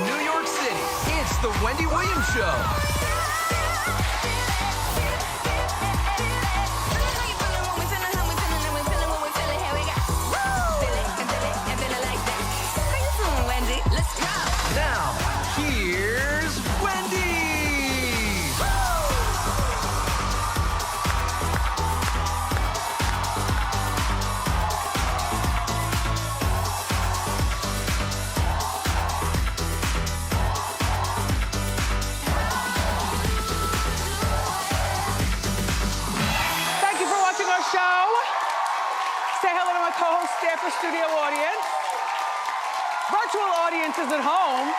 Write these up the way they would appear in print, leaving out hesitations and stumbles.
New York City, it's the Wendy Williams Show. Now, here's Wendy! Thank you for watching our show. Say hello to my co-host, staff, or studio audience. Virtual audiences at home.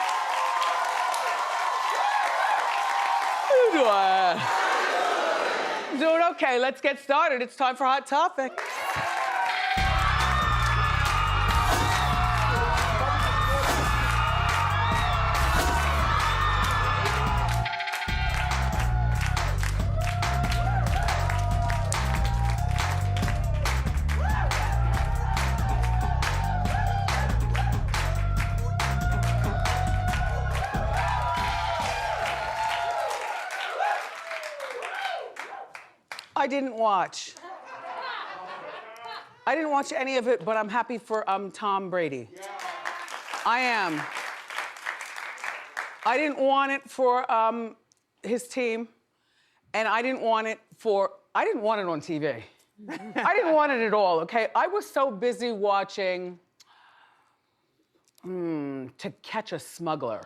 Doing okay, let's get started. It's time for Hot Topic. I didn't watch. I didn't watch any of it, but I'm happy for Tom Brady. I am. I didn't want it for his team, and I didn't want it on TV. I didn't want it at all, okay? I was so busy watching To Catch a Smuggler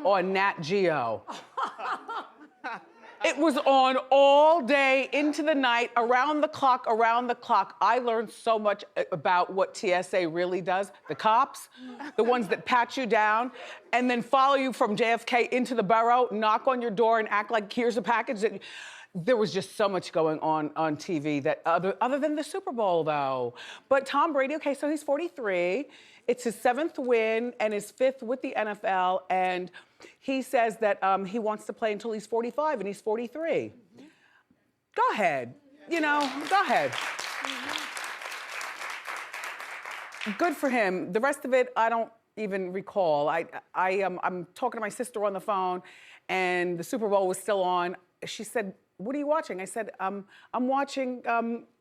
on Nat Geo. It was on all day, into the night, around the clock. I learned so much about what TSA really does. The cops, the ones that pat you down and then follow you from JFK into the borough, knock on your door and act like here's a package. There was just so much going on TV that other than the Super Bowl, though. But Tom Brady, okay, so he's 43. It's his 7th win and his 5th with the NFL, and he says that he wants to play until he's 45, and he's 43. Go ahead, go ahead. Good for him. The rest of it, I don't even recall. I'm talking to my sister on the phone, and the Super Bowl was still on. She said, "What are you watching?" I said, "I'm watching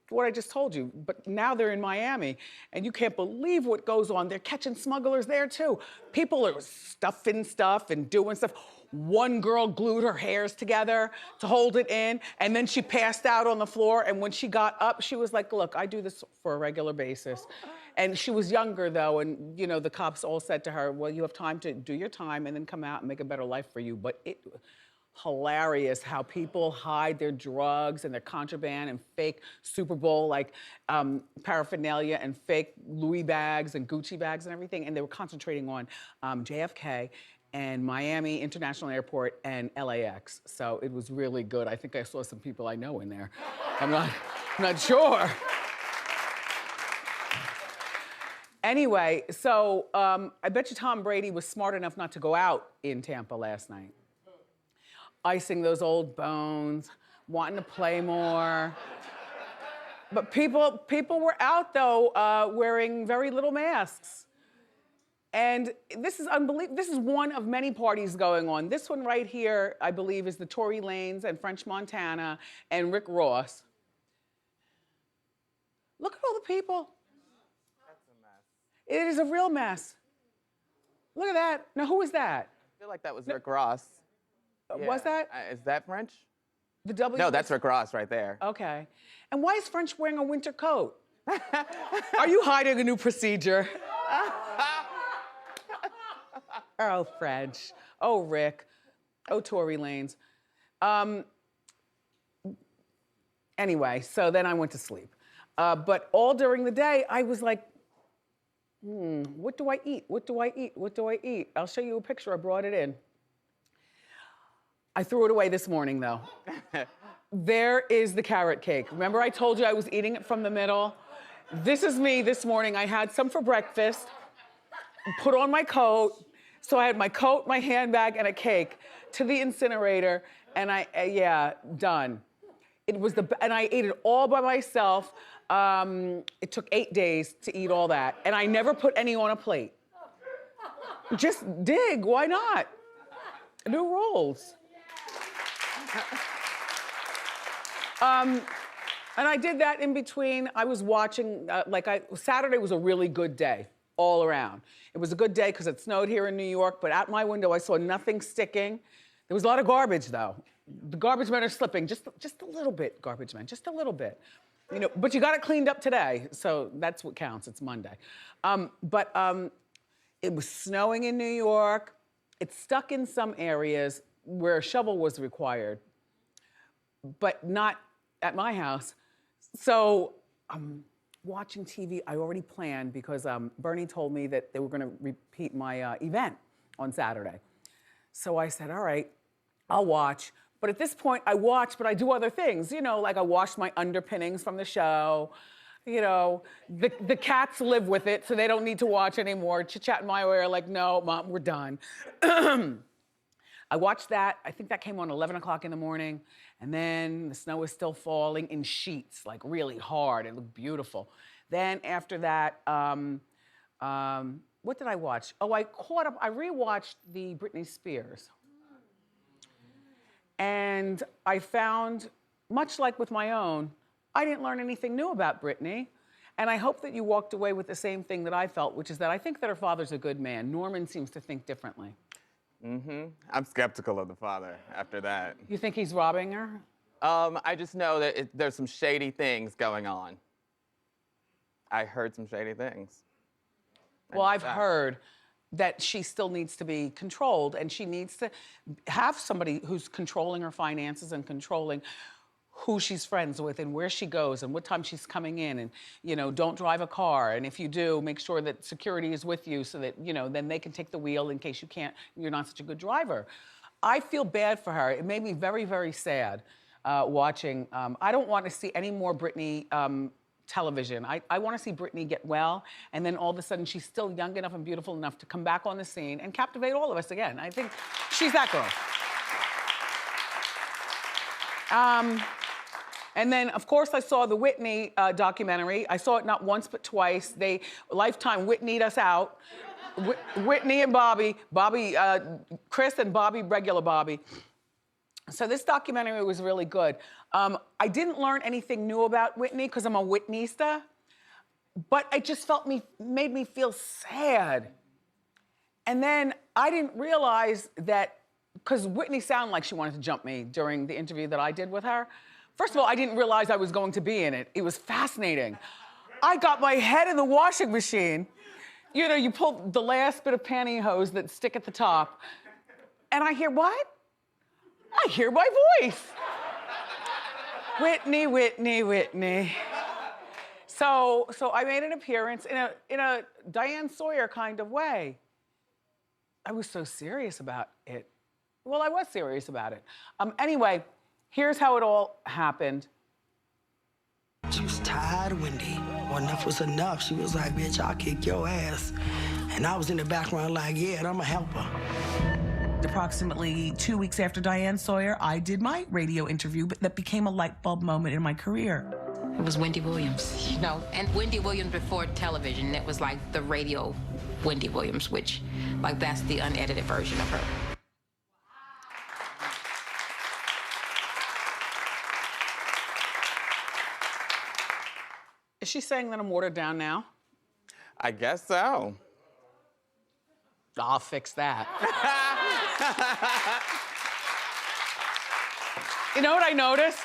what I just told you, but now they're in Miami, and you can't believe what goes on. They're catching smugglers there too. People are stuffing stuff and doing stuff. One girl glued her hairs together to hold it in, and then she passed out on the floor, and when she got up, she was like, look, I do this for a regular basis." And she was younger though, and the cops all said to her, well, you have time to do your time and then come out and make a better life for you. But hilarious how people hide their drugs and their contraband and fake Super Bowl paraphernalia and fake Louis bags and Gucci bags and everything. And they were concentrating on JFK and Miami International Airport and LAX. So it was really good. I think I saw some people I know in there. I'm not sure. Anyway, so I bet you Tom Brady was smart enough not to go out in Tampa last night. Icing those old bones, wanting to play more. But people were out though, wearing very little masks. And this is unbelievable. This is one of many parties going on. This one right here, I believe, is the Tory Lanez and French Montana and Rick Ross. Look at all the people. That's a mess. It is a real mess. Look at that. Now, who is that? I feel like that was Rick Ross. Yeah. Was that? Is that French? The W? No, that's Rick Ross right there. Okay. And why is French wearing a winter coat? Are you hiding a new procedure? Oh, French. Oh, Rick. Oh, Tory Lanez. Anyway, so then I went to sleep. But all during the day, I was like, what do I eat? What do I eat? What do I eat? I'll show you a picture. I brought it in. I threw it away this morning, though. There is the carrot cake. Remember I told you I was eating it from the middle? This is me this morning. I had some for breakfast, put on my coat. So I had my coat, my handbag, and a cake to the incinerator, and done. And I ate it all by myself. It took 8 days to eat all that, and I never put any on a plate. Just dig, why not? New rules. And I did that in between. I was watching, Saturday was a really good day all around. It was a good day because it snowed here in New York, but out my window I saw nothing sticking. There was a lot of garbage though. The garbage men are slipping, just a little bit, garbage men, just a little bit. You know, but you got it cleaned up today, so that's what counts, it's Monday. It was snowing in New York. It stuck in some areas where a shovel was required, but not at my house. So I'm watching TV. I already planned because Bernie told me that they were gonna repeat my event on Saturday. So I said, all right, I'll watch. But at this point, I watch, but I do other things. You know, like I washed my underpinnings from the show. You know, the cats live with it, so they don't need to watch anymore. Chit Chat and my way are like, no, Mom, we're done. I watched that. I think that came on 11 o'clock in the morning. And then the snow was still falling in sheets, like really hard. It looked beautiful. Then after that, what did I watch? Oh, I rewatched the Britney Spears. And I found, much like with my own, I didn't learn anything new about Britney. And I hope that you walked away with the same thing that I felt, which is that I think that her father's a good man. Norman seems to think differently. Mm-hmm. I'm skeptical of the father after that. You think he's robbing her? I just know that there's some shady things going on. I heard some shady things. Well, I've heard that she still needs to be controlled, and she needs to have somebody who's controlling her finances and controlling who she's friends with and where she goes and what time she's coming in, and, you know, don't drive a car. And if you do, make sure that security is with you so that, you know, then they can take the wheel in case you're not such a good driver. I feel bad for her. It made me very, very sad watching. I don't want to see any more Britney television. I want to see Britney get well, and then all of a sudden she's still young enough and beautiful enough to come back on the scene and captivate all of us again. I think she's that girl. And then, of course, I saw the Whitney documentary. I saw it not once but twice. Lifetime Whitneyed us out. Whitney and Bobbi, Chris and Bobbi, regular Bobbi. So this documentary was really good. I didn't learn anything new about Whitney because I'm a Whitneysta, but it just made me feel sad. And then I didn't realize that, because Whitney sounded like she wanted to jump me during the interview that I did with her. First of all, I didn't realize I was going to be in it. It was fascinating. I got my head in the washing machine. You know, you pull the last bit of pantyhose that stick at the top, and I hear what? I hear my voice. Whitney, Whitney, Whitney. So I made an appearance in a Diane Sawyer kind of way. I was so serious about it. Well, I was serious about it. Anyway, here's how it all happened. She was tired of Wendy. Well, enough was enough. She was like, bitch, I'll kick your ass. And I was in the background like, yeah, and I'm a helper. Approximately 2 weeks after Diane Sawyer, I did my radio interview, but that became a light bulb moment in my career. It was Wendy Williams, you know, and Wendy Williams before television, it was like the radio Wendy Williams, which, like, that's the unedited version of her. Is she saying that I'm watered down now? I guess so. I'll fix that. You know what I noticed?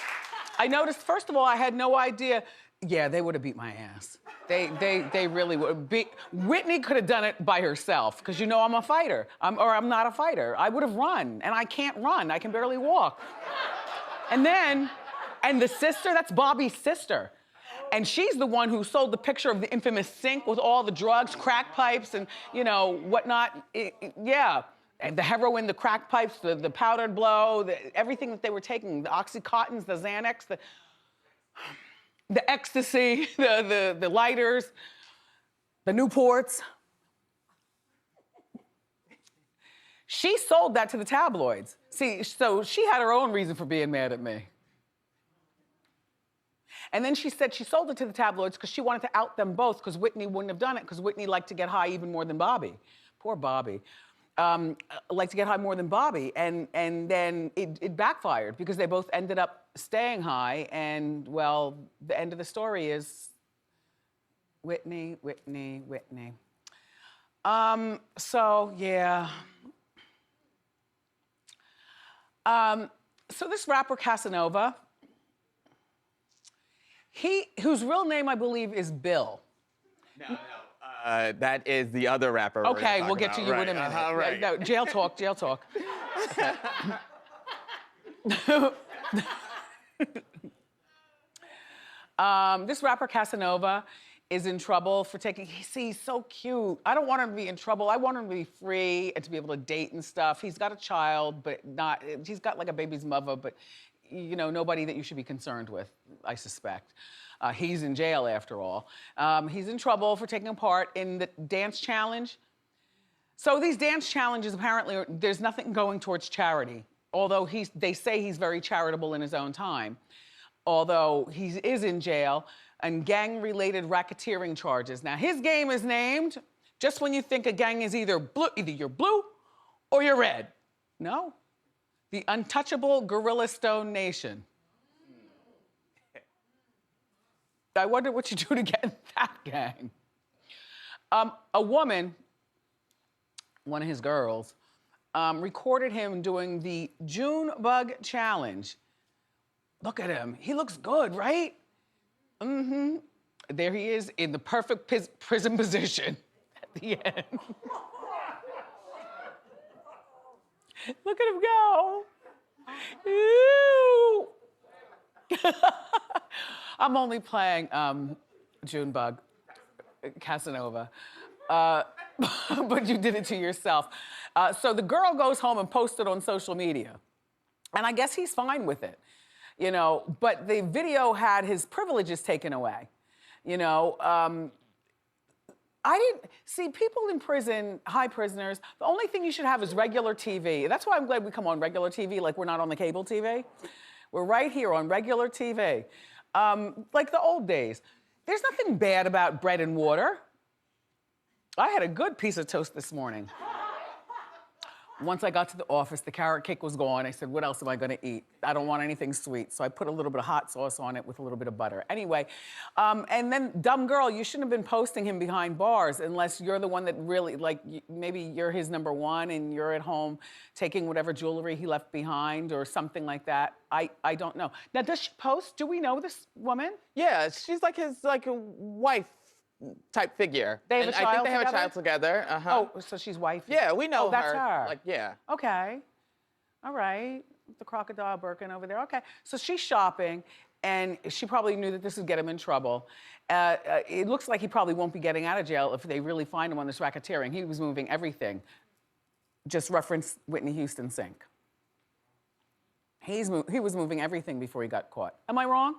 I noticed, first of all, I had no idea. Yeah, they would have beat my ass. They really would. Whitney could have done it by herself, because you know I'm a fighter. I'm not a fighter. I would have run, and I can't run. I can barely walk. And the sister, that's Bobby's sister. And she's the one who sold the picture of the infamous sink with all the drugs, crack pipes, and, you know, whatnot. Yeah. And the heroin, the crack pipes, the powdered blow, everything that they were taking, the Oxycontins, the Xanax, the ecstasy, the lighters, the Newports. She sold that to the tabloids. See, so she had her own reason for being mad at me. And then she said she sold it to the tabloids because she wanted to out them both, because Whitney wouldn't have done it, because Whitney liked to get high even more than Bobby. Poor Bobby. Like to get high more than Bobby, and then it backfired because they both ended up staying high, and well, the end of the story is Whitney. So yeah. So this rapper Casanova, whose real name I believe is Bill. No. That is the other rapper. Okay, we'll get to you in a minute. Right. No, jail talk. Okay. This rapper Casanova is in trouble for taking, see, he's so cute. I don't want him to be in trouble. I want him to be free and to be able to date and stuff. He's got a child, but not, he's got like a baby's mother, but you know, nobody that you should be concerned with, I suspect. He's in jail after all. He's in trouble for taking part in the dance challenge. So these dance challenges, apparently, there's nothing going towards charity, although they say he's very charitable in his own time. Although he is in jail on gang-related racketeering charges. Now, his game is named, just when you think a gang is either you're blue or you're red. No, the Untouchable Gorilla Stone Nation. I wonder what you do to get in that gang. A woman, one of his girls, recorded him doing the June Bug Challenge. Look at him. He looks good, right? Mm-hmm. There he is in the perfect prison position at the end. Look at him go. Ew. I'm only playing Junebug, Casanova. But you did it to yourself. So the girl goes home and posts it on social media. And I guess he's fine with it, you know, but the video had his privileges taken away. You know, I didn't see people in prison, high prisoners. The only thing you should have is regular TV. That's why I'm glad we come on regular TV, like we're not on the cable TV. We're right here on regular TV. Like the old days. There's nothing bad about bread and water. I had a good piece of toast this morning. Once I got to the office, the carrot cake was gone. I said, what else am I gonna eat? I don't want anything sweet. So I put a little bit of hot sauce on it with a little bit of butter. Anyway, and then, dumb girl, you shouldn't have been posting him behind bars unless you're the one that really, like, maybe you're his number one and you're at home taking whatever jewelry he left behind or something like that. I don't know. Now, does she post? Do we know this woman? Yeah, she's like his wife type figure. They have a child I think they have together? a child together. Uh-huh. Oh, so she's wifey. Yeah, we know Oh, that's her. Like, yeah. Okay. All right. The crocodile Birkin over there. Okay. So she's shopping, and she probably knew that this would get him in trouble. It looks like he probably won't be getting out of jail if they really find him on this racketeering. He was moving everything. Just reference Whitney Houston sink. He was moving everything before he got caught. Am I wrong?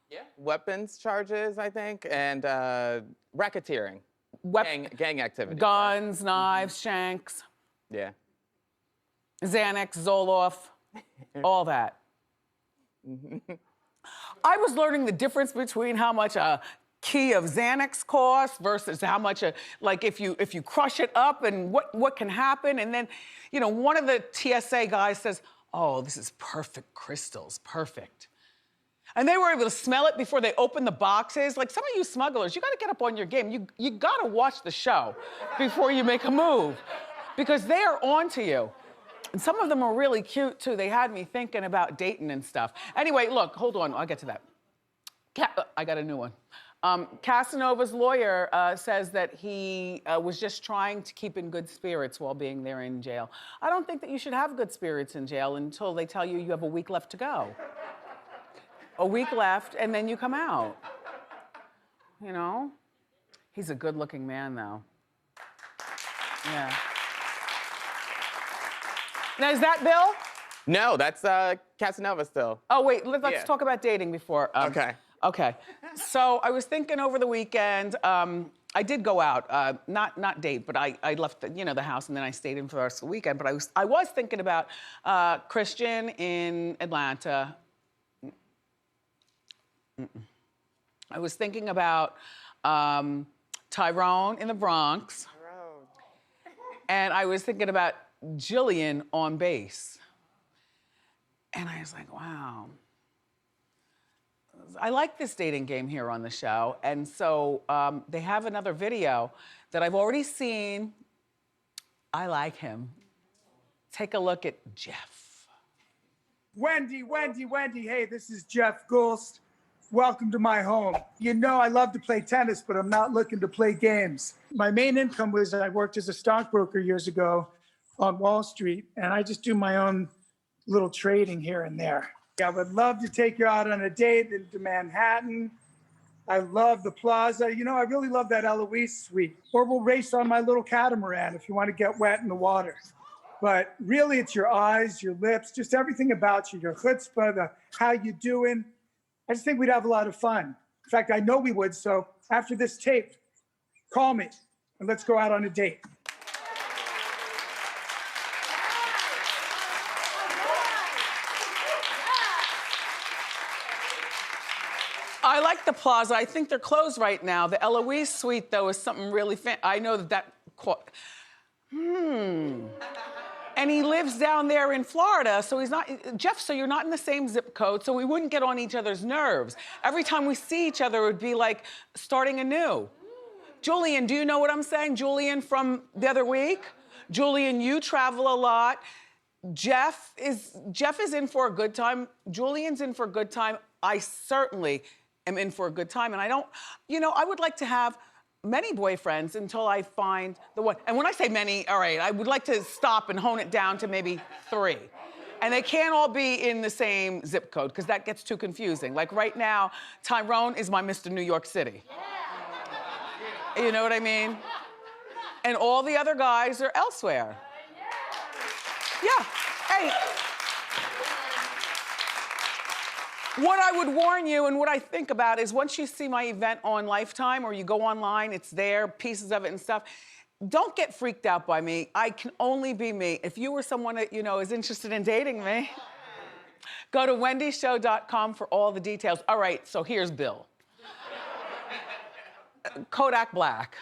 Yeah. Weapons charges, I think, and racketeering. Gang activity. Guns, knives, shanks. Yeah. Xanax, Zoloft, all that. I was learning the difference between how much a key of Xanax costs versus how much like if you crush it up and what can happen. And then, you know, one of the TSA guys says, oh, this is perfect crystals, perfect. And they were able to smell it before they opened the boxes. Like, some of you smugglers, you gotta get up on your game. You gotta watch the show before you make a move, because they are on to you. And some of them are really cute too. They had me thinking about dating and stuff. Anyway, look, hold on, I'll get to that. I got a new one. Casanova's lawyer says that he was just trying to keep in good spirits while being there in jail. I don't think that you should have good spirits in jail until they tell you you have a week left to go. A week left, and then you come out. You know? He's a good-looking man, though. Yeah. Now, is that Bill? No, that's Casanova still. Oh, wait, let's talk about dating before. Okay. Okay. So I was thinking over the weekend, I did go out, not date, but I left the house and then I stayed in for the rest of the weekend. But I was thinking about Christian in Atlanta. I was thinking about Tyrone in the Bronx. And I was thinking about Jillian on bass. And I was like, wow. I like this dating game here on the show. And so they have another video that I've already seen. I like him. Take a look at Jeff. Wendy, hey, this is Jeff Goulst. Welcome to my home. You know I love to play tennis, but I'm not looking to play games. My main income was I worked as a stockbroker years ago on Wall Street, and I just do my own little trading here and there. I would love to take you out on a date into Manhattan. I love the plaza. You know, I really love that Eloise suite. Or we'll race on my little catamaran if you want to get wet in the water. But really, it's your eyes, your lips, just everything about you, your chutzpah, how you doing. I just think we'd have a lot of fun. In fact, I know we would. So after this tape, call me and let's go out on a date. I like the plaza. I think they're closed right now. The Eloise suite, though, is something really I know that. And he lives down there in Florida, so he's not, Jeff, so you're not in the same zip code, so we wouldn't get on each other's nerves. Every time we see each other, it would be like starting anew. Julian, do you know what I'm saying? Julian from the other week? Julian, you travel a lot. Jeff is in for a good time. Julian's in for a good time. I certainly am in for a good time, and I don't, you know, I would like to have many boyfriends until I find the one. And when I say many, all right, I would like to stop and hone it down to maybe 3. And they can't all be in the same zip code because that gets too confusing. Like right now, Tyrone is my Mr. New York City. Yeah. You know what I mean? And all the other guys are elsewhere. Yeah, hey. What I would warn you and what I think about is once you see my event on Lifetime or you go online, it's there, pieces of it and stuff, don't get freaked out by me. I can only be me. If you were someone that, you know, is interested in dating me, go to wendyshow.com for all the details. All right, so here's Bill. Kodak Black.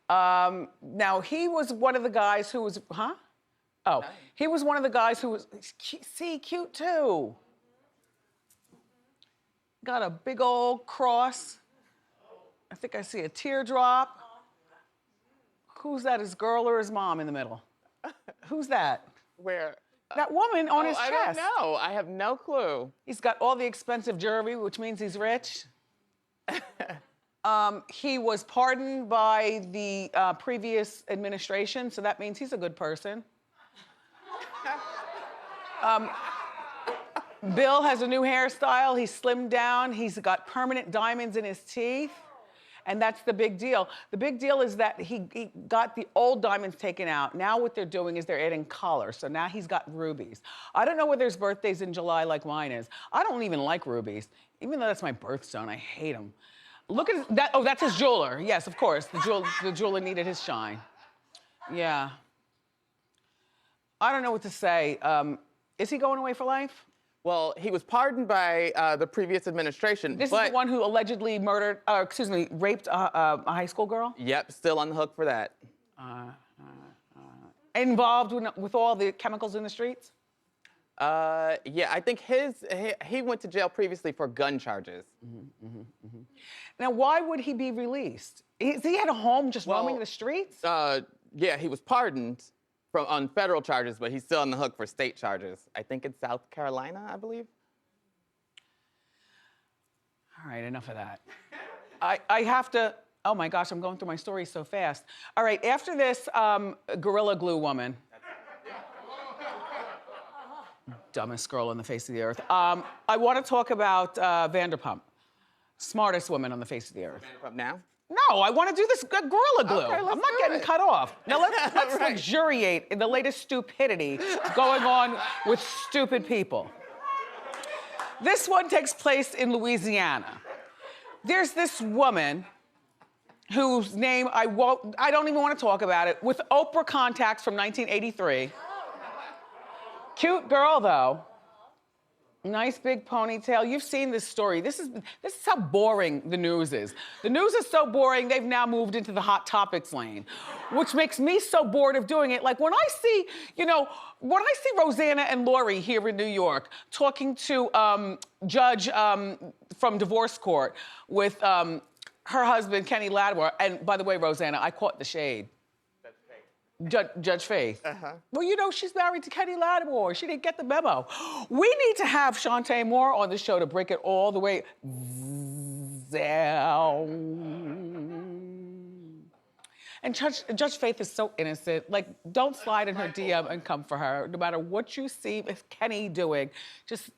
Now, he was one of the guys who was, Oh, he was one of the guys who was, see, cute too. Got a big old cross. I think I see a teardrop. Who's that, his girl or his mom in the middle? Who's that? Where? That woman on his chest. I don't know. I have no clue. He's got all the expensive jewelry, which means he's rich. He was pardoned by the previous administration, so that means he's a good person. Bill has a new hairstyle. He's slimmed down. He's got permanent diamonds in his teeth. And that's the big deal. The big deal is that he got the old diamonds taken out. Now what they're doing is they're adding color. So now he's got rubies. I don't know whether his birthday's in July like mine is. I don't even like rubies. Even though that's my birthstone, I hate them. Look at that. Oh, that's his jeweler. Yes, of course. The jeweler needed his shine. Yeah. I don't know what to say. Is he going away for life? Well, he was pardoned by the previous administration. This is the one who allegedly raped a high school girl? Yep, still on the hook for that. Involved with all the chemicals in the streets? Yeah, I think he went to jail previously for gun charges. Now, why would he be released? He had a home just roaming the streets? Yeah, he was pardoned on federal charges, but he's still on the hook for state charges. I think it's South Carolina, I believe. All right, enough of that. I have to, oh my gosh, I'm going through my story so fast. All right, after this, Gorilla Glue woman. Dumbest girl on the face of the earth. I want to talk about Vanderpump. Smartest woman on the face of the earth. Vanderpump now? No, I want to do this Gorilla Glue. Okay, I'm not getting cut off. Now let's Right. luxuriate in the latest stupidity going on with stupid people. This one takes place in Louisiana. There's this woman whose name I don't even want to talk about it, with Oprah contacts from 1983. Cute girl though. Nice big ponytail. You've seen this story. This is how boring the news is. The news is so boring, they've now moved into the hot topics lane, which makes me so bored of doing it. Like when I see, when I see Rosanna and Lori here in New York talking to Judge from divorce court with her husband, Kenny Lattimore, and by the way, Rosanna, I caught the shade. Judge Faith. Well, she's married to Kenny Lattimore. She didn't get the memo. We need to have Shantae Moore on the show to break it all the way down. And Judge Faith is so innocent. Like, don't slide in her DM and come for her. No matter what you see Kenny doing, just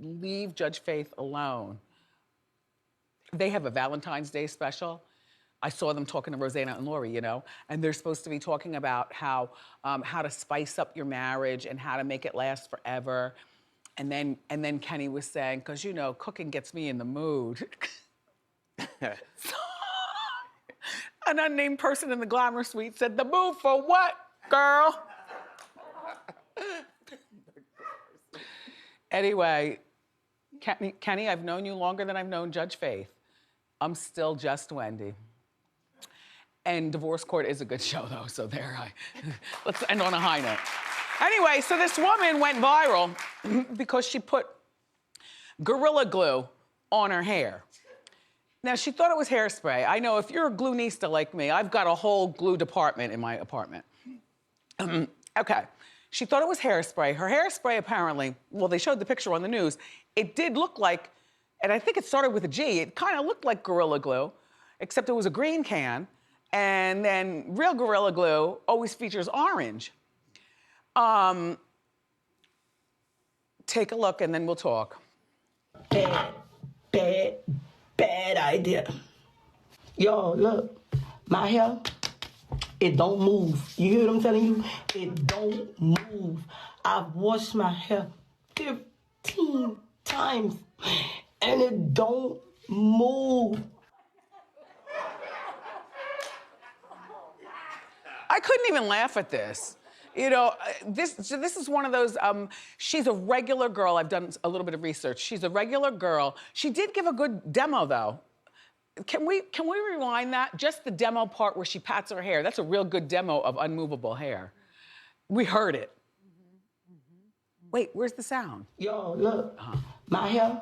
leave Judge Faith alone. They have a Valentine's Day special. I saw them talking to Rosanna and Lori, and they're supposed to be talking about how to spice up your marriage and how to make it last forever. And then Kenny was saying, because cooking gets me in the mood. An unnamed person in the Glamour Suite said, "The mood for what, girl?" Anyway, Kenny, I've known you longer than I've known Judge Faith. I'm still just Wendy. And Divorce Court is a good show, though, so let's end on a high note. Anyway, so this woman went viral because she put Gorilla Glue on her hair. Now, she thought it was hairspray. I know if you're a glueista like me, I've got a whole glue department in my apartment. Okay, she thought it was hairspray. Her hairspray apparently, well, they showed the picture on the news, it did look like, and I think it started with a G, it kind of looked like Gorilla Glue, except it was a green can. And then real Gorilla Glue always features orange. Take a look and then we'll talk. Bad idea. Yo, look, my hair, it don't move. You hear what I'm telling you? It don't move. I've washed my hair 15 times and it don't move. I couldn't even laugh at this. This is one of those, she's a regular girl. I've done a little bit of research. She's a regular girl. She did give a good demo, though. Can we rewind that? Just the demo part where she pats her hair. That's a real good demo of unmovable hair. We heard it. Wait, where's the sound? Yo, look, my hair,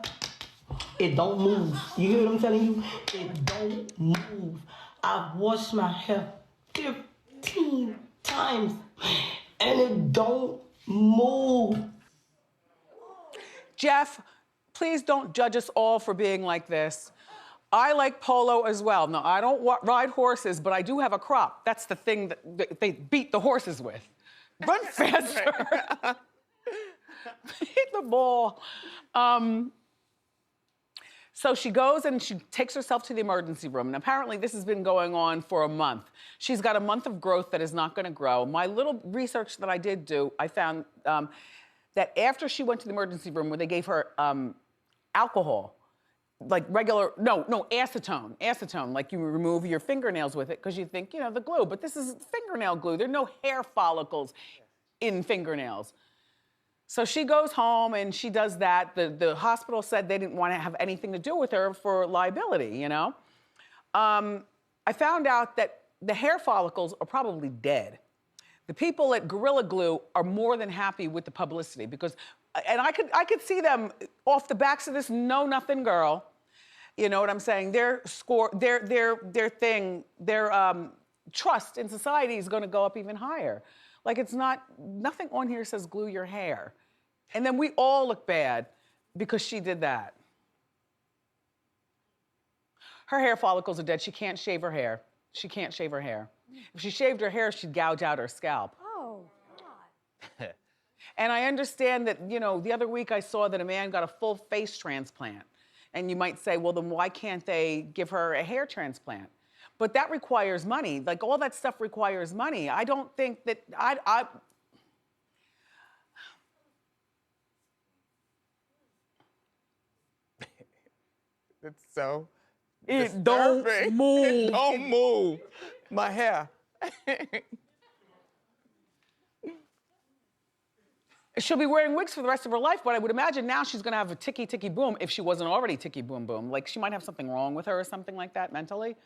it don't move. You hear what I'm telling you? It don't move. I've washed my hair 15 times and it don't move. Jeff, please don't judge us all for being like this. I like polo as well. No, I don't ride horses, but I do have a crop. That's the thing that they beat the horses with. Run faster. Hit the ball. So she goes and she takes herself to the emergency room. And apparently this has been going on for a month. She's got a month of growth that is not gonna grow. My little research that I did do, I found that after she went to the emergency room where they gave her alcohol, like acetone, like you remove your fingernails with it because you think, the glue, but this is fingernail glue. There are no hair follicles in fingernails. So she goes home and she does that. The hospital said they didn't want to have anything to do with her for liability, I found out that the hair follicles are probably dead. The people at Gorilla Glue are more than happy with the publicity because, and I could see them off the backs of this Know Nothing girl. You know what I'm saying? Their trust in society is going to go up even higher. Like nothing on here says glue your hair. And then we all look bad because she did that. Her hair follicles are dead. She can't shave her hair. She can't shave her hair. If she shaved her hair, she'd gouge out her scalp. Oh, God. And I understand that, the other week I saw that a man got a full face transplant. And you might say, well, then why can't they give her a hair transplant? But that requires money. Like, all that stuff requires money. I don't think that, It's so It don't disturbing. move. It don't move. My hair. She'll be wearing wigs for the rest of her life, but I would imagine now she's gonna have a ticky, ticky, boom if she wasn't already ticky, boom, boom. Like she might have something wrong with her or something like that mentally.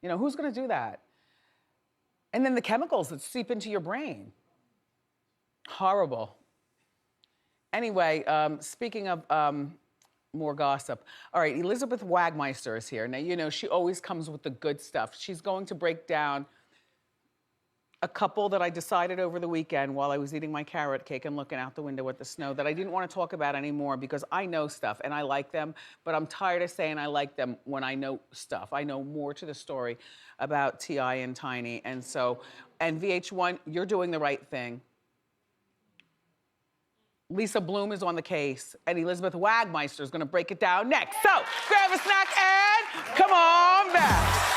You know, who's gonna do that? And then the chemicals that seep into your brain. Horrible. Anyway, speaking of more gossip. All right, Elizabeth Wagmeister is here. Now, you know, she always comes with the good stuff. She's going to break down a couple that I decided over the weekend while I was eating my carrot cake and looking out the window at the snow that I didn't want to talk about anymore because I know stuff and I like them, but I'm tired of saying I like them when I know stuff. I know more to the story about T.I. and Tiny. And so, and VH1, you're doing the right thing. Lisa Bloom is on the case, and Elizabeth Wagmeister is gonna break it down next. So, grab a snack and come on back.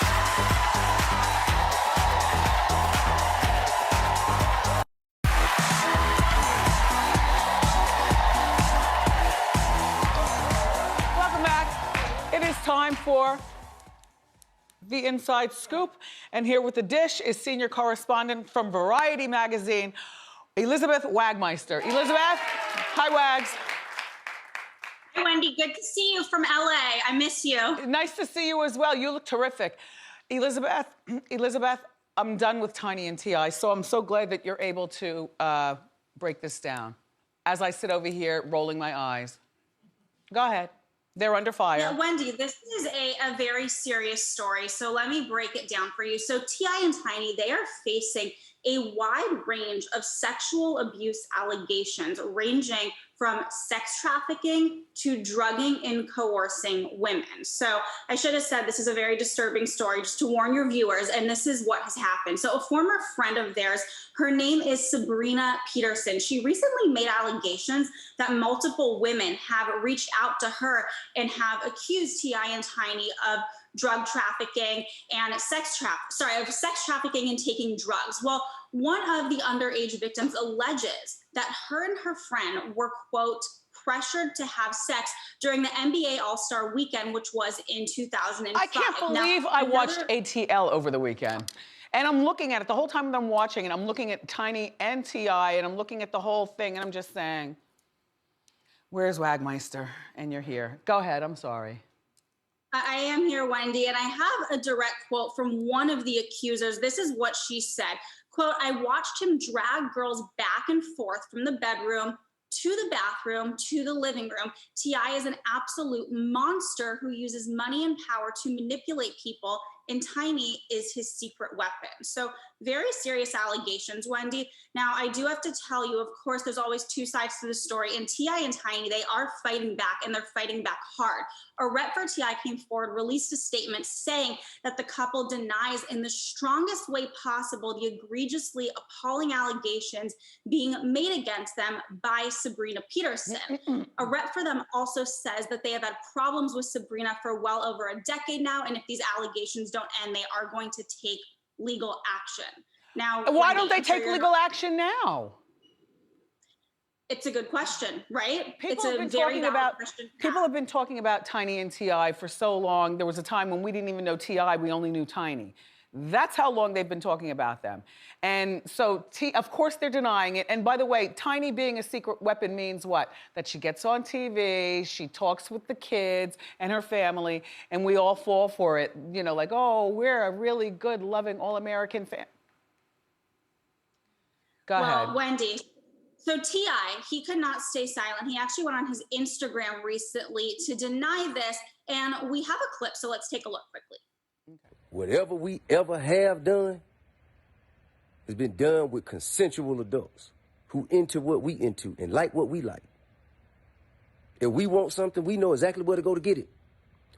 Welcome back. It is time for the Inside Scoop, and here with the dish is senior correspondent from Variety magazine, Elizabeth Wagmeister. Elizabeth, hi Wags. Hi Wendy, good to see you from LA. I miss you. Nice to see you as well. You look terrific. Elizabeth, I'm done with Tiny and T.I., so I'm so glad that you're able to break this down. As I sit over here rolling my eyes. Go ahead. They're under fire. Yeah, Wendy, this is a very serious story, so let me break it down for you. So T.I. and Tiny, they are facing a wide range of sexual abuse allegations, ranging from sex trafficking to drugging and coercing women. So I should have said this is a very disturbing story, just to warn your viewers, and this is what has happened. So a former friend of theirs, her name is Sabrina Peterson. She recently made allegations that multiple women have reached out to her and have accused T.I. and Tiny of drug trafficking and sex trafficking and taking drugs. Well, one of the underage victims alleges that her and her friend were, quote, pressured to have sex during the NBA All-Star Weekend, which was in 2005. I can't believe I watched ATL over the weekend. And I'm looking at it the whole time that I'm watching, and I'm looking at Tiny and T.I., and I'm looking at the whole thing, and I'm just saying, where's Wagmeister? And you're here. Go ahead, I'm sorry. I am here, Wendy, and I have a direct quote from one of the accusers. This is what she said. Quote, I watched him drag girls back and forth from the bedroom to the bathroom to the living room. T.I. is an absolute monster who uses money and power to manipulate people, and Tiny is his secret weapon. So very serious allegations, Wendy. Now, I do have to tell you, of course, there's always two sides to the story, and T.I. and Tiny, they are fighting back, and they're fighting back hard. A rep for T.I. came forward, released a statement saying that the couple denies in the strongest way possible the egregiously appalling allegations being made against them by Sabrina Peterson. A rep for them also says that they have had problems with Sabrina for well over a decade now, and if these allegations don't end, they are going to take legal action. Now, why don't they take legal action now? It's a good question, right? People It's have a been very talking valid about question. people have been talking about Tiny and T.I. for so long. There was a time when we didn't even know T.I., we only knew Tiny. That's how long they've been talking about them. And so, of course, they're denying it. And by the way, Tiny being a secret weapon means what? That she gets on TV, she talks with the kids and her family, and we all fall for it. You know, like, oh, we're a really good, loving, all-American family. Go ahead. Well, Wendy, so T.I., he could not stay silent. He actually went on his Instagram recently to deny this, and we have a clip, so let's take a look quickly. Whatever we ever have done has been done with consensual adults who into what we into and like what we like. If we want something, we know exactly where to go to get it.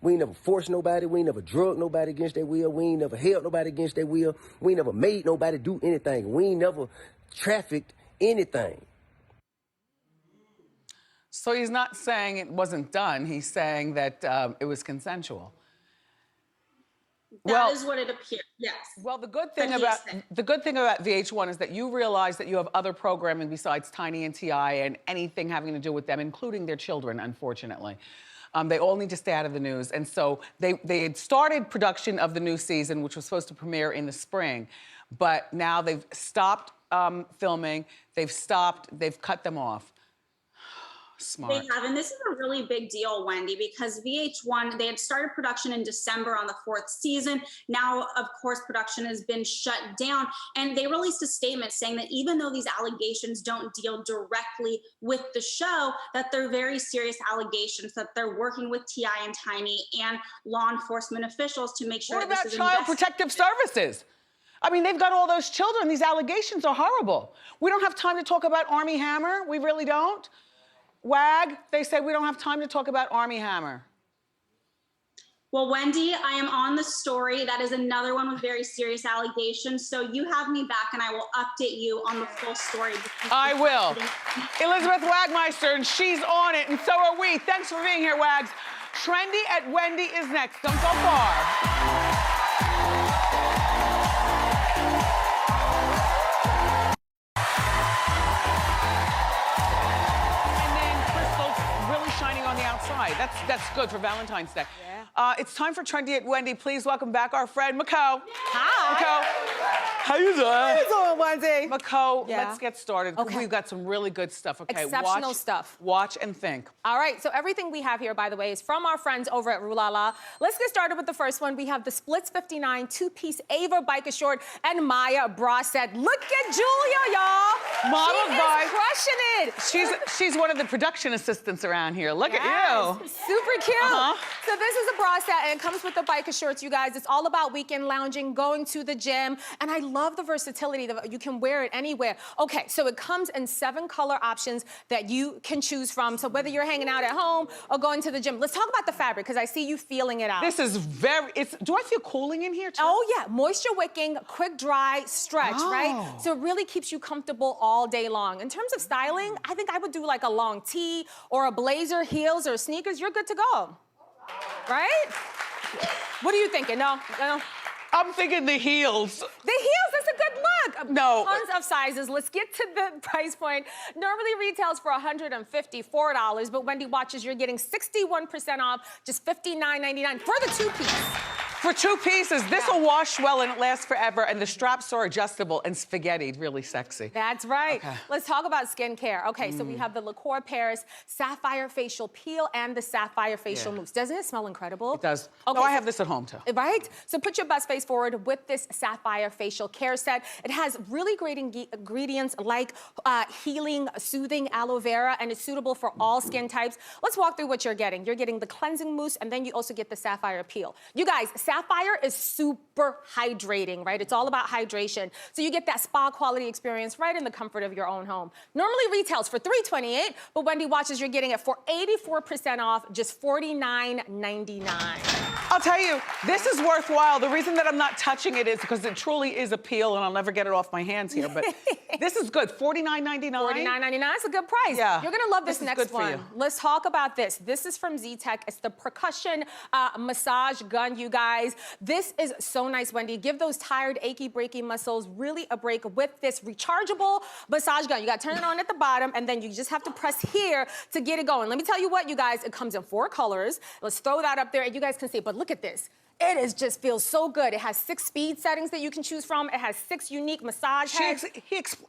We ain't never forced nobody. We ain't never drugged nobody against their will. We ain't never held nobody against their will. We ain't never made nobody do anything. We ain't never trafficked anything. So he's not saying it wasn't done. He's saying that it was consensual. That is what it appears, yes. Well, the good thing about VH1 is that you realize that you have other programming besides Tiny and T.I. and anything having to do with them, including their children, unfortunately. They all need to stay out of the news. And so they had started production of the new season, which was supposed to premiere in the spring, but now they've stopped filming. They've stopped. They've cut them off. Smart. They have, and this is a really big deal, Wendy, because VH1, they had started production in December on the 4th season. Now, of course, production has been shut down, and they released a statement saying that even though these allegations don't deal directly with the show, that they're very serious allegations, that they're working with T.I. and Tiny and law enforcement officials to make sure What that about this is Child Protective Services? I mean, they've got all those children. These allegations are horrible. We don't have time to talk about Armie Hammer. We really don't. WAG, they say we don't have time to talk about Armie Hammer. Well, Wendy, I am on the story. That is another one with very serious allegations. So you have me back and I will update you on the full story. I will. Elizabeth Wagmeister, and she's on it, and so are we. Thanks for being here, Wags. Trendy at Wendy is next. Don't go far. Shining on the outside. That's good for Valentine's Day. Yeah. It's time for Trendy at Wendy. Please welcome back our friend Makho. Hi. Makho. How you doing? How you doing, Wendy? Makho, let's get started. Okay. We've got some really good stuff. Okay, exceptional stuff. Watch and think. All right, so everything we have here, by the way, is from our friends over at Rue La La. Let's get started with the first one. We have the Splits 59 two-piece Ava biker short and Maya bra set. Look at Julia, y'all. Modeled by. Crushing it. She's one of the production assistants around here. Look at you. Super cute. So this is a bra set, and it comes with the biker shorts, you guys. It's all about weekend lounging, going to the gym, and I love the versatility that you can wear it anywhere. Okay, so it comes in 7 color options that you can choose from. So whether you're hanging out at home or going to the gym, let's talk about the fabric because I see you feeling it out. This is do I feel cooling in here too? Oh yeah, moisture wicking, quick dry stretch, right? So it really keeps you comfortable all day long. In terms of styling, I think I would do like a long tee or a blazer, heels or sneakers. You're good to go, right? What are you thinking? No? I'm thinking the heels. The heels, that's a good look. No. Tons of sizes. Let's get to the price point. Normally retails for $154, but Wendy watches, you're getting 61% off, just $59.99 for the two-piece. For 2 pieces, this will wash well and it lasts forever, and the straps are adjustable and spaghettied, really sexy. That's right. Okay. Let's talk about skincare. Okay, so we have the Liqueur Paris Sapphire Facial Peel and the Sapphire Facial Mousse. Doesn't it smell incredible? It does. Okay, no, I have this at home too. Right? So put your best face forward with this Sapphire Facial Care Set. It has really great ingredients like healing, soothing aloe vera, and it's suitable for all skin types. Let's walk through what you're getting. You're getting the cleansing mousse, and then you also get the Sapphire Peel. You guys, Sapphire is super hydrating, right? It's all about hydration. So you get that spa quality experience right in the comfort of your own home. Normally retails for $328, but Wendy watches, you're getting it for 84% off, just $49.99. I'll tell you, this is worthwhile. The reason that I'm not touching it is because it truly is a peel and I'll never get it off my hands here, but this is good, $49.99. $49.99 is a good price. Yeah. You're gonna love this next one. You. Let's talk about this. This is from Z-Tech. It's the percussion massage gun, you guys. This is so nice, Wendy. Give those tired, achy, breaky muscles really a break with this rechargeable massage gun. You gotta turn it on at the bottom and then you just have to press here to get it going. Let me tell you what, you guys, it comes in 4 colors. Let's throw that up there and you guys can see, but look at this. It just feels so good. It has 6 speed settings that you can choose from. It has 6 unique massage heads.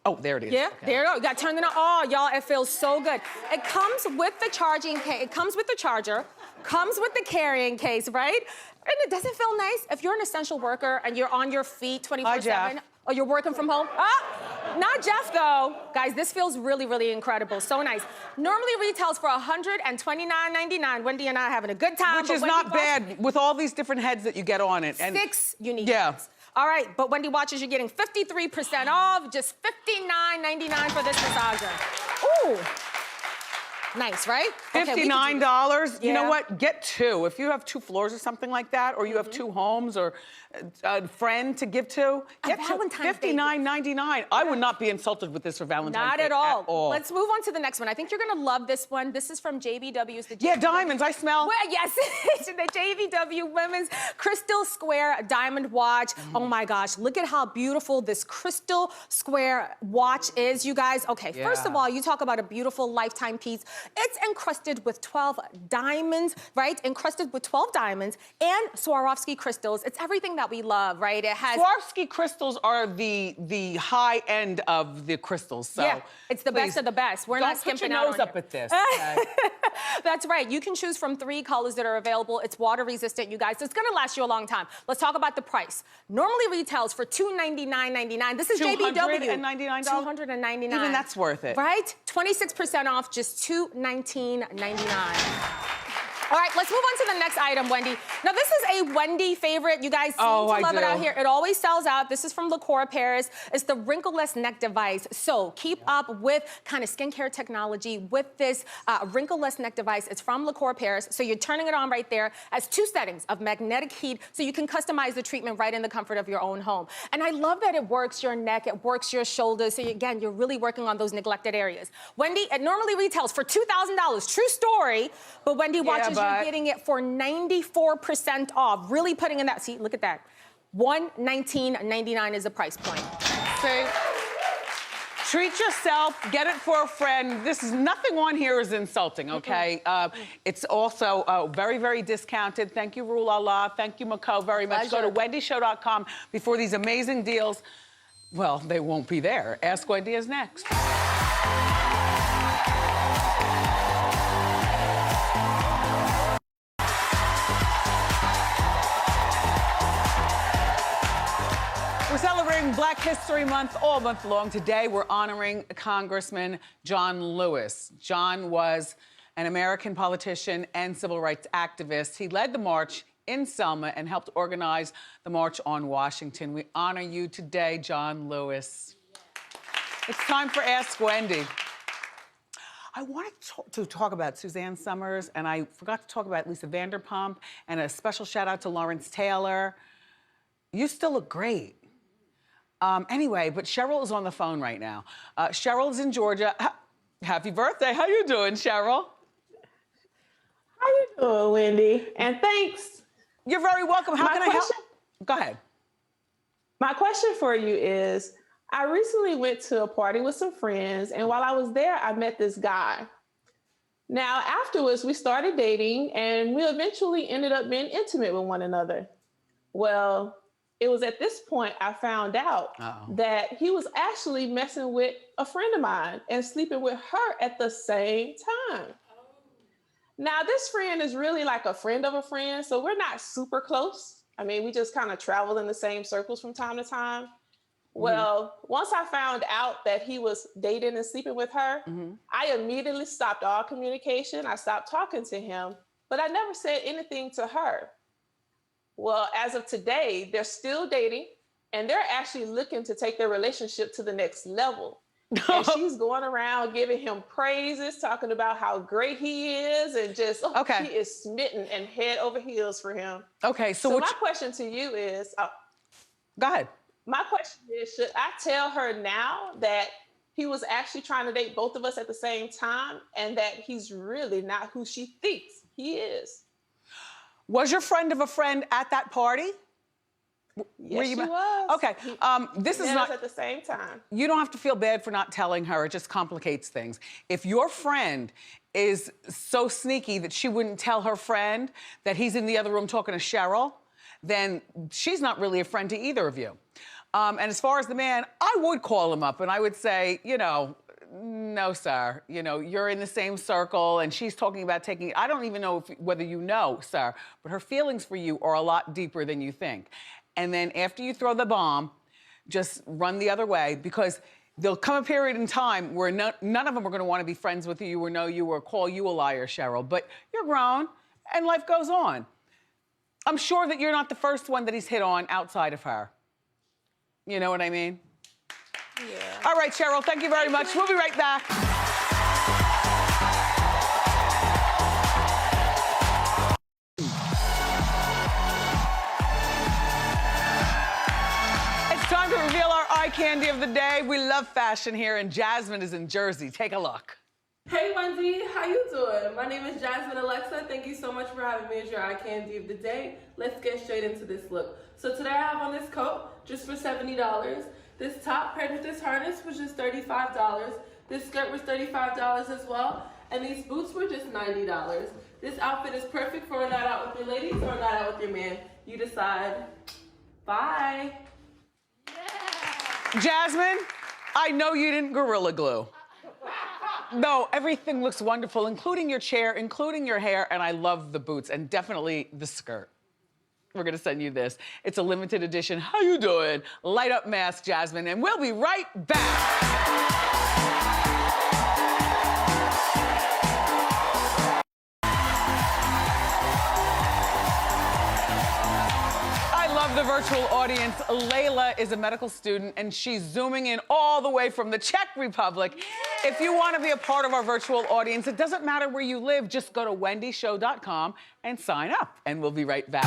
Oh, there it is. Yeah, okay. There you go. You got to turn it on. Oh, y'all, it feels so good. It comes with the charging case. It comes with the charger. Comes with the carrying case, right? And it doesn't feel nice if you're an essential worker and you're on your feet 24/7. Or you're working from home. Not Jeff, though. Guys, this feels really, really incredible. So nice. Normally retails for $129.99. Wendy and I are having a good time. Which is not bad with all these different heads that you get on it. And 6 unique heads. All right, but Wendy watches, you're getting 53% off, just $59.99 for this massager. Ooh. Nice, right? $59. You know what? Get 2. If you have 2 floors or something like that, or you have 2 homes or a friend to give to, get $59.99. I would not be insulted with this for Valentine's Day. Not at all. Let's move on to the next one. I think you're gonna love this one. This is from JVW's. Diamonds, I smell. Well, yes, the JVW Women's Crystal Square Diamond Watch. Oh my gosh, look at how beautiful this crystal square watch is, you guys. Okay, first of all, you talk about a beautiful lifetime piece. It's encrusted with 12 diamonds, right? Encrusted with 12 diamonds and Swarovski crystals. It's everything that we love, right? It has Swarovski crystals are the high end of the crystals. So yeah, it's the please, best of the best. We're not skimping out on don't put your nose up at this. Okay? That's right. You can choose from 3 colors that are available. It's water resistant, you guys. So it's gonna last you a long time. Let's talk about the price. Normally retails for $299.99. This is JBW. $299? $299. Even that's worth it. Right? 26% off, just $219.99. All right, let's move on to the next item, Wendy. Now, this is a Wendy favorite. You guys seem to love it out here. It always sells out. This is from Le Corps Paris. It's the wrinkleless neck device. So keep up with kind of skincare technology with this wrinkleless neck device. It's from Le Corps Paris. So you're turning it on right there as 2 settings of magnetic heat, so you can customize the treatment right in the comfort of your own home. And I love that it works your neck, it works your shoulders. So again, you're really working on those neglected areas. Wendy, it normally retails for $2,000. True story. But Wendy watches you're getting it for 94% off. Really putting in that, see, look at that. $119.99 is the price point. See? Treat yourself, get it for a friend. This is nothing on here is insulting, okay? It's also very, very discounted. Thank you, Rule Allah. Thank you, Makho, very much. Go to wendyshow.com before these amazing deals. Well, they won't be there. Ask Wendy is next. We're celebrating Black History Month all month long. Today, we're honoring Congressman John Lewis. John was an American politician and civil rights activist. He led the march in Selma and helped organize the March on Washington. We honor you today, John Lewis. It's time for Ask Wendy. I wanted to talk about Suzanne Summers, and I forgot to talk about Lisa Vanderpump, and a special shout out to Lawrence Taylor. You still look great. Anyway, but Cheryl is on the phone right now. Cheryl's in Georgia. Happy birthday. How you doing, Cheryl? How you doing, Wendy? And thanks. You're very welcome. How can I help? Go ahead. My question for you is, I recently went to a party with some friends, and while I was there, I met this guy. Now, afterwards, we started dating, and we eventually ended up being intimate with one another. Well, it was at this point I found out that he was actually messing with a friend of mine and sleeping with her at the same time. Now, this friend is really like a friend of a friend, so we're not super close. I mean, we just kind of travel in the same circles from time to time. Well, once I found out that he was dating and sleeping with her, I immediately stopped all communication. I stopped talking to him, but I never said anything to her. Well, as of today, they're still dating, and they're actually looking to take their relationship to the next level. And she's going around giving him praises, talking about how great he is, and just, she is smitten and head over heels for him. Okay, so my question to you is... Go ahead. My question is, should I tell her now that he was actually trying to date both of us at the same time, and that he's really not who she thinks he is? Was your friend of a friend at that party? Yes, she was. Okay, this is not... at the same time. You don't have to feel bad for not telling her. It just complicates things. If your friend is so sneaky that she wouldn't tell her friend that he's in the other room talking to Cheryl, then she's not really a friend to either of you. And as far as the man, I would call him up and I would say, you know, no, sir. You know, you're in the same circle and she's talking about taking, I don't even know whether you know, sir, but her feelings for you are a lot deeper than you think. And then after you throw the bomb, just run the other way, because there'll come a period in time where none of them are gonna wanna be friends with you or know you or call you a liar, Cheryl, but you're grown and life goes on. I'm sure that you're not the first one that he's hit on outside of her. You know what I mean? Yeah. All right, Cheryl, thank you very much. We'll be right back. It's time to reveal our eye candy of the day. We love fashion here, and Jasmine is in Jersey. Take a look. Hey Wendy, how you doing? My name is Jasmine Alexa. Thank you so much for having me as your eye candy of the day. Let's get straight into this look. So today I have on this coat just for $70. This top paired with this harness was just $35. This skirt was $35 as well. And these boots were just $90. This outfit is perfect for a night out with your ladies or a night out with your man. You decide. Bye. Jasmine, I know you didn't Gorilla Glue. No, everything looks wonderful, including your chair, including your hair, and I love the boots, and definitely the skirt. We're gonna send you this. It's a limited edition. How you doing? Light up mask, Jasmine, and we'll be right back. The virtual audience. Layla is a medical student and she's zooming in all the way from the Czech Republic. Yeah. If you want to be a part of our virtual audience, it doesn't matter where you live, just go to wendyshow.com and sign up, and we'll be right back.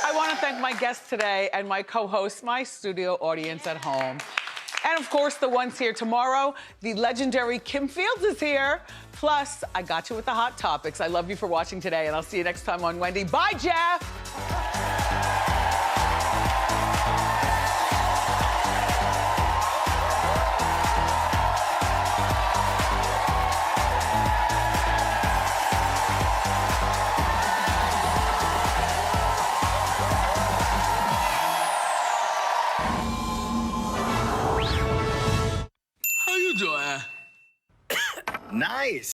I want to thank my guests today and my co-hosts, my studio audience at home. And of course, the ones here tomorrow. The legendary Kim Fields is here. Plus, I got you with the hot topics. I love you for watching today, and I'll see you next time on Wendy. Bye, Jeff. Nice.